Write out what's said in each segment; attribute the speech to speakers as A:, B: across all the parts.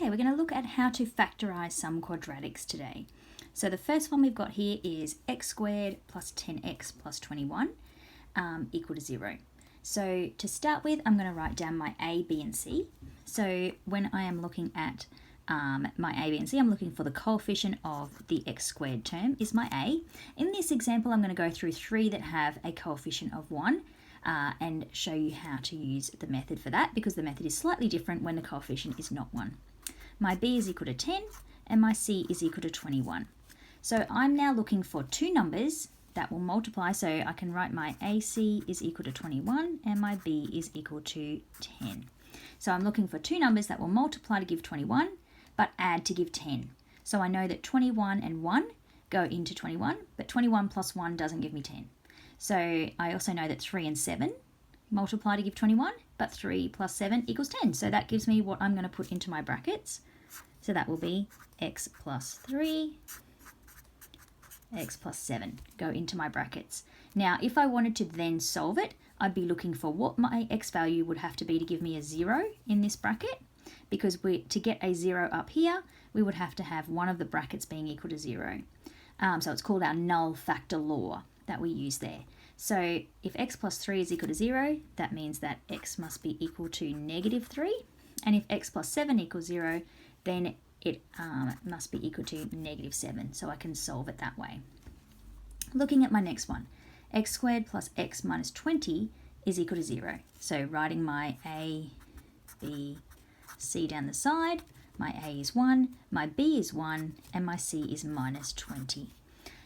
A: Okay, we're going to look at how to factorise some quadratics today. So the first one we've got here is x squared plus 10x plus 21 equal to 0. So to start with, I'm going to write down my a, b and c. So when I am looking at my a, b and c, I'm looking for the coefficient of the x squared term is my a. In this example, I'm going to go through 3 that have a coefficient of 1 and show you how to use the method for that, because the method is slightly different when the coefficient is not 1. My b is equal to 10 and my c is equal to 21. So I'm now looking for 2 numbers that will multiply, so I can write my AC is equal to 21 and my b is equal to 10. So I'm looking for 2 numbers that will multiply to give 21 but add to give 10. So I know that 21 and 1 go into 21, but 21 plus 1 doesn't give me 10. So I also know that 3 and 7 multiply to give 21, but 3 plus 7 equals 10. So that gives me what I'm going to put into my brackets. So that will be x plus 3, x plus 7 go into my brackets. Now, if I wanted to then solve it, I'd be looking for what my x value would have to be to give me a 0 in this bracket, because to get a 0 up here, we would have to have one of the brackets being equal to 0. So it's called our null factor law that we use there. So if x plus 3 is equal to 0, that means that x must be equal to negative 3. And if x plus 7 equals 0, then it must be equal to negative 7. So I can solve it that way. Looking at my next one, x squared plus x minus 20 is equal to 0. So writing my a, b, c down the side, my a is 1, my b is 1, and my c is minus 20.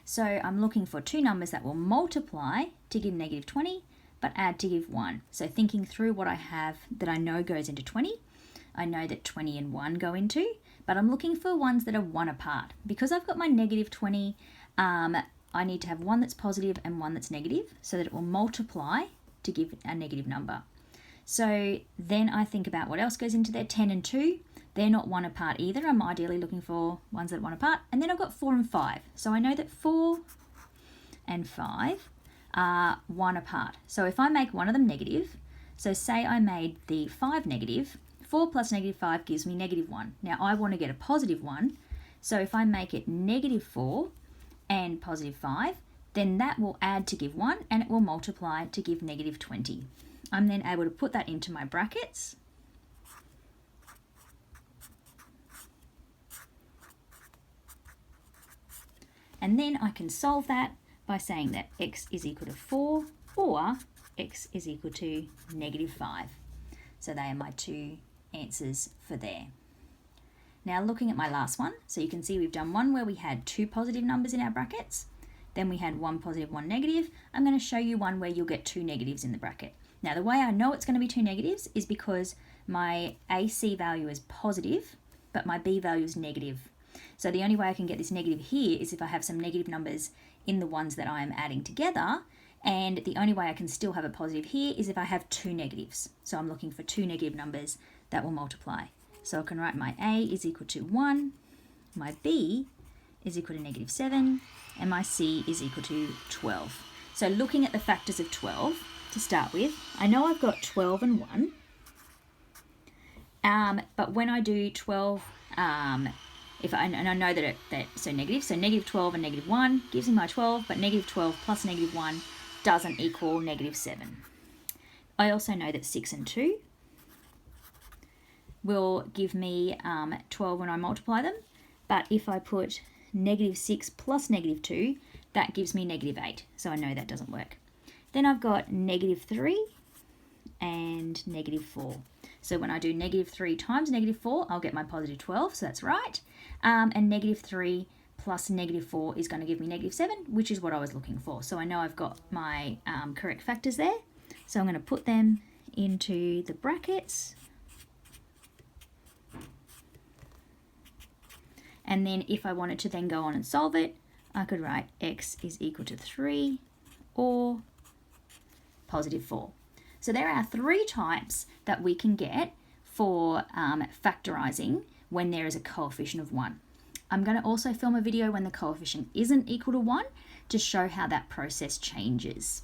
A: So I'm looking for 2 numbers that will multiply to give negative 20, but add to give 1. So thinking through what I have that I know goes into 20, I know that 20 and 1 go into, but I'm looking for ones that are 1 apart. Because I've got my negative 20, I need to have one that's positive and one that's negative, so that it will multiply to give a negative number. So then I think about what else goes into there. 10 and 2, they're not 1 apart either. I'm ideally looking for ones that are 1 apart. And then I've got 4 and 5. So I know that 4 and 5 are 1 apart. So if I make one of them negative, so say I made the 5 negative, 4 plus negative 5 gives me negative 1. Now I want to get a positive 1. So if I make it negative 4 and positive 5, then that will add to give 1 and it will multiply to give negative 20. I'm then able to put that into my brackets. And then I can solve that by saying that x is equal to 4 or x is equal to negative 5. So they are my 2 answers for there. Now looking at my last one, so you can see we've done one where we had 2 positive numbers in our brackets, then we had 1 positive, 1 negative. I'm going to show you one where you'll get 2 negatives in the bracket. Now the way I know it's going to be 2 negatives is because my AC value is positive, but my B value is negative. So the only way I can get this negative here is if I have some negative numbers in the ones that I am adding together, and the only way I can still have a positive here is if I have 2 negatives. So I'm looking for 2 negative numbers that will multiply. So I can write my A is equal to 1, my B is equal to negative 7, and my C is equal to 12. So looking at the factors of 12 to start with, I know I've got 12 and 1, but when I do 12, and I know that so negative 12 and negative 1 gives me my 12, but negative 12 plus negative 1 doesn't equal negative 7. I also know that 6 and 2 will give me 12 when I multiply them, but if I put negative 6 plus negative 2, that gives me negative 8, so I know that doesn't work. Then I've got negative 3 and negative 4. So when I do negative 3 times negative 4, I'll get my positive 12, so that's right. And negative 3 plus negative 4 is going to give me negative 7, which is what I was looking for. So I know I've got my correct factors there. So I'm going to put them into the brackets. And then if I wanted to then go on and solve it, I could write x is equal to 3 or positive 4. So there are 3 types that we can get for factorising when there is a coefficient of 1. I'm going to also film a video when the coefficient isn't equal to 1 to show how that process changes.